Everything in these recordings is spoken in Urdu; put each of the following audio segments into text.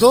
2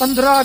15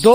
2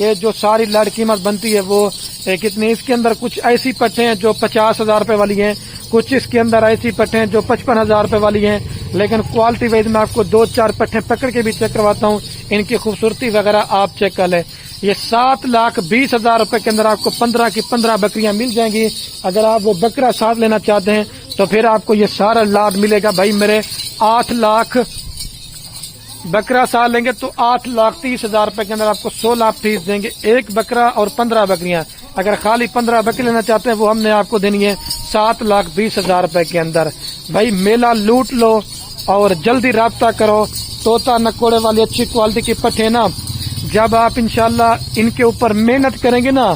کہ جو ساری لاڑ قیمت بنتی ہے وہ کتنی. اس کے اندر کچھ ایسی پٹھیں ہیں جو 50,000 روپے والی ہیں, کچھ اس کے اندر ایسی پٹھیں ہیں جو 55,000 روپے والی ہیں. لیکن کوالٹی وائز میں آپ کو 2-4 پٹھیں پکڑ کے بھی چیک کرواتا ہوں, ان کی خوبصورتی وغیرہ آپ چیک کر لیں. یہ 7,20,000 روپے کے اندر آپ کو 15 کی 15 بکریاں مل جائیں گی. اگر آپ وہ بکرا ساتھ لینا چاہتے ہیں تو پھر آپ کو یہ سارا لاٹ ملے گا بھائی میرے 8 لاکھ. بکرا ساتھ لیں گے تو 8,30,000 روپے کے اندر آپ کو 16 فیس دیں گے, ایک بکرا اور 15 بکریاں. اگر خالی 15 بکری لینا چاہتے ہیں وہ ہم نے آپ کو دینی ہے 7,20,000 روپے کے اندر. بھائی میلہ لوٹ لو اور جلدی رابطہ کرو. طوطا نکوڑے والی اچھی کوالٹی کی پٹھے نا, جب آپ انشاءاللہ ان کے اوپر محنت کریں گے نا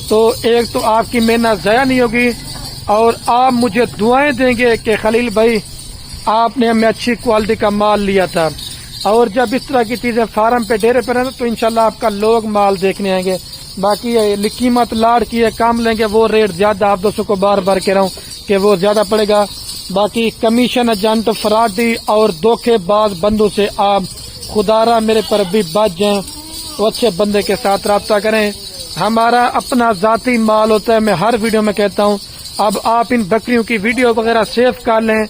تو ایک تو آپ کی محنت ضائع نہیں ہوگی اور آپ مجھے دعائیں دیں گے کہ خلیل بھائی آپ نے ہمیں اچھی کوالٹی کا مال لیا تھا. اور جب اس طرح کی چیزیں فارم پہ ڈیرے پہ رہے تو انشاءاللہ آپ کا لوگ مال دیکھنے آئیں گے. باقی قیمت لاڑ کی ہے, کام لیں گے وہ ریٹ زیادہ, آپ دوستوں کو بار بار کہہ رہا ہوں کہ وہ زیادہ پڑے گا. باقی کمیشن ایجنٹ فراڈی اور دھوکے باز بندوں سے آپ خدارا میرے پر بھی بچ جائیں, تو اچھے بندے کے ساتھ رابطہ کریں. ہمارا اپنا ذاتی مال ہوتا ہے, میں ہر ویڈیو میں کہتا ہوں. اب آپ ان بکریوں کی ویڈیو وغیرہ سیو کر لیں,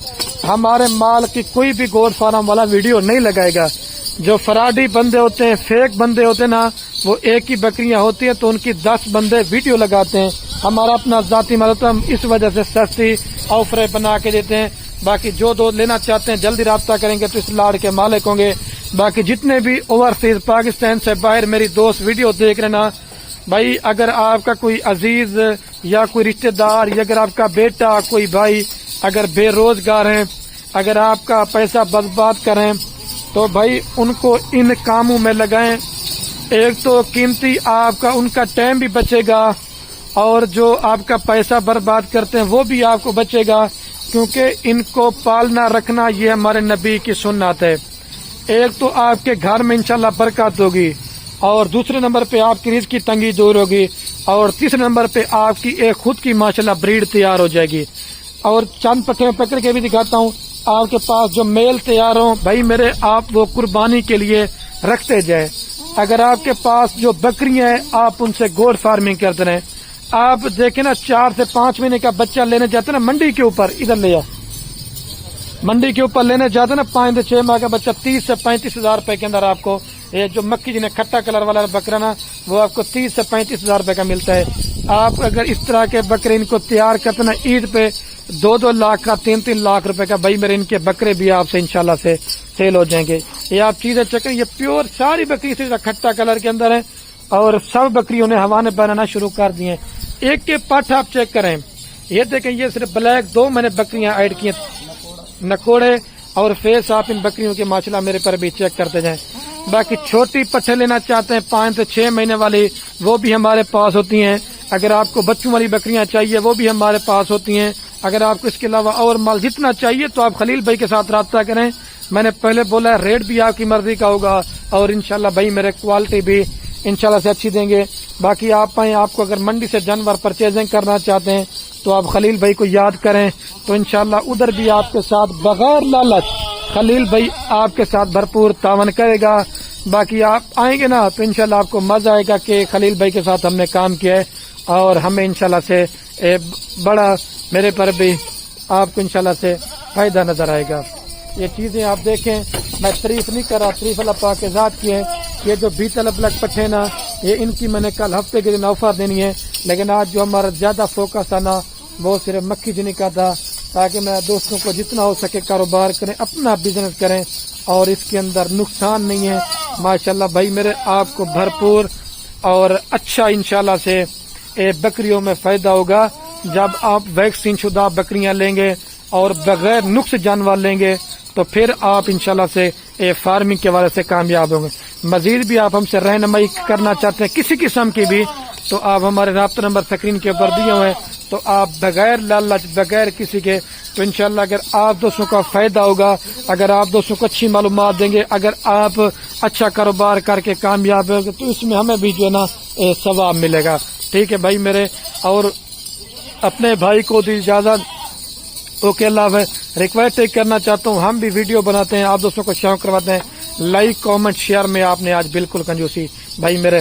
ہمارے مال کی کوئی بھی گوڈ فارم والا ویڈیو نہیں لگائے گا. جو فراڈی بندے ہوتے ہیں, فیک بندے ہوتے ہیں نا, وہ ایک ہی بکریاں ہوتی ہیں تو ان کی 10 بندے ویڈیو لگاتے ہیں. ہمارا اپنا ذاتی مال ہوتا ہے, ہم اس وجہ سے سستی آفریں بنا کے دیتے ہیں. باقی جو دو لینا چاہتے ہیں جلدی رابطہ کریں گے تو اس لاڑ کے مالک ہوں گے. باقی جتنے بھی اوورسیز پاکستان سے باہر میری دوست ویڈیو دیکھ رہے نا بھائی, اگر آپ کا کوئی عزیز یا کوئی رشتہ دار یا اگر آپ کا بیٹا کوئی بھائی اگر بے روزگار ہیں, اگر آپ کا پیسہ برباد کریں تو بھائی ان کو ان کاموں میں لگائیں. ایک تو قیمتی آپ کا ان کا ٹائم بھی بچے گا اور جو آپ کا پیسہ برباد کرتے ہیں وہ بھی آپ کو بچے گا, کیونکہ ان کو پالنا رکھنا یہ ہمارے نبی کی سنت ہے. ایک تو آپ کے گھر میں انشاءاللہ برکت ہوگی اور دوسرے نمبر پہ آپ کی رزق کی تنگی دور ہوگی اور تیسرے نمبر پہ آپ کی ایک خود کی ماشاءاللہ بریڈ تیار ہو جائے گی. اور چند پٹھے پکڑ کے بھی دکھاتا ہوں آپ کے پاس جو میل تیار ہوں بھائی میرے, آپ وہ قربانی کے لیے رکھتے جائیں. اگر آپ کے پاس جو بکریاں ہیں آپ ان سے گوڈ فارمنگ کرتے رہیں. آپ دیکھیں نا 4 سے 5 مہینے کا بچہ لینے جاتے ہیں نا منڈی کے اوپر, ادھر لے منڈی کے اوپر لینے جاتے ہیں نا 5 سے 6 ماہ کا بچہ 30 سے 35,000 روپے کے اندر آپ کو یہ جو مکی جنہیں کھٹا کلر والا بکرا نا وہ آپ کو 30 سے 35,000 روپے کا ملتا ہے. آپ اگر اس طرح کے بکرے ان کو تیار کرتے نا عید پہ 2-2 لاکھ کا 3-3 لاکھ روپے کا بھائی میرے ان کے بکرے بھی آپ سے انشاءاللہ سے سیل ہو جائیں گے. یہ آپ چیزیں چیک کریں, یہ پیور ساری بکری سے کھٹا کلر کے اندر ہے اور سب بکریوں نے ہوا نے بنانا شروع کر دیے. ایک کے پٹھ آپ چیک کریں, یہ دیکھیں یہ صرف بلیک 2 میں نے بکریاں ایڈ کی ہیں, نکوڑے اور فیس آپ ان بکریوں کے ماشاءاللہ میرے پر بھی چیک کرتے جائیں. باقی چھوٹی پٹھے لینا چاہتے ہیں 5 سے 6 مہینے والی وہ بھی ہمارے پاس ہوتی ہیں. اگر آپ کو بچوں والی بکریاں چاہیے وہ بھی ہمارے پاس ہوتی ہیں. اگر آپ کو اس کے علاوہ اور مال جتنا چاہیے تو آپ خلیل بھائی کے ساتھ رابطہ کریں. میں نے پہلے بولا ہے ریٹ بھی آپ کی مرضی کا ہوگا اور انشاءاللہ بھائی میرے کوالٹی بھی انشاءاللہ سے اچھی دیں گے. باقی آپ آئیں, آپ کو اگر منڈی سے جانور پرچیزنگ کرنا چاہتے ہیں تو آپ خلیل بھائی کو یاد کریں تو انشاءاللہ ادھر بھی آپ کے ساتھ بغیر لالچ خلیل بھائی آپ کے ساتھ بھرپور تعاون کرے گا. باقی آپ آئیں گے نا تو انشاءاللہ آپ کو مزہ آئے گا کہ خلیل بھائی کے ساتھ ہم نے کام کیا ہے اور ہمیں انشاءاللہ سے بڑا میرے پر بھی آپ کو انشاءاللہ سے فائدہ نظر آئے گا. یہ چیزیں آپ دیکھیں, میں تعریف نہیں کر رہا, تعریف اللہ پاک کے ذات کی ہے. یہ جو بیتل بلک پٹھے نا یہ ان کی میں نے کل ہفتے کے دن آفر دینی ہے, لیکن آج جو ہمارا زیادہ فوکس تھا نا وہ صرف مکھی جنی کا تھا تاکہ میں دوستوں کو جتنا ہو سکے کاروبار کریں, اپنا بزنس کریں اور اس کے اندر نقصان نہیں ہے. ماشاءاللہ بھائی میرے آپ کو بھرپور اور اچھا انشاءاللہ سے بکریوں میں فائدہ ہوگا جب آپ ویکسین شدہ بکریاں لیں گے اور بغیر نقص جانور لیں گے تو پھر آپ انشاءاللہ سے فارمنگ کے حوالے سے کامیاب ہوں گے. مزید بھی آپ ہم سے رہنمائی کرنا چاہتے ہیں کسی قسم کی بھی تو آپ ہمارے رابطہ نمبر اسکرین کے اوپر دیے ہوئے ہیں, تو آپ بغیر لالچ بغیر کسی کے تو انشاءاللہ اگر آپ دوستوں کا فائدہ ہوگا, اگر آپ دوستوں کو اچھی معلومات دیں گے, اگر آپ اچھا کاروبار کر کے کامیاب ہوں گے تو اس میں ہمیں بھی جو ہے نا ثواب ملے گا. ٹھیک ہے بھائی میرے, اور اپنے بھائی کو دی اجازت. اوکے اللہ حافظ. ریکویسٹ کرنا چاہتا ہوں, ہم بھی ویڈیو بناتے ہیں, آپ دوستوں کو شوق کرواتے ہیں, لائک کامنٹ شیئر میں آپ نے آج بالکل کنجوسی بھائی میرے.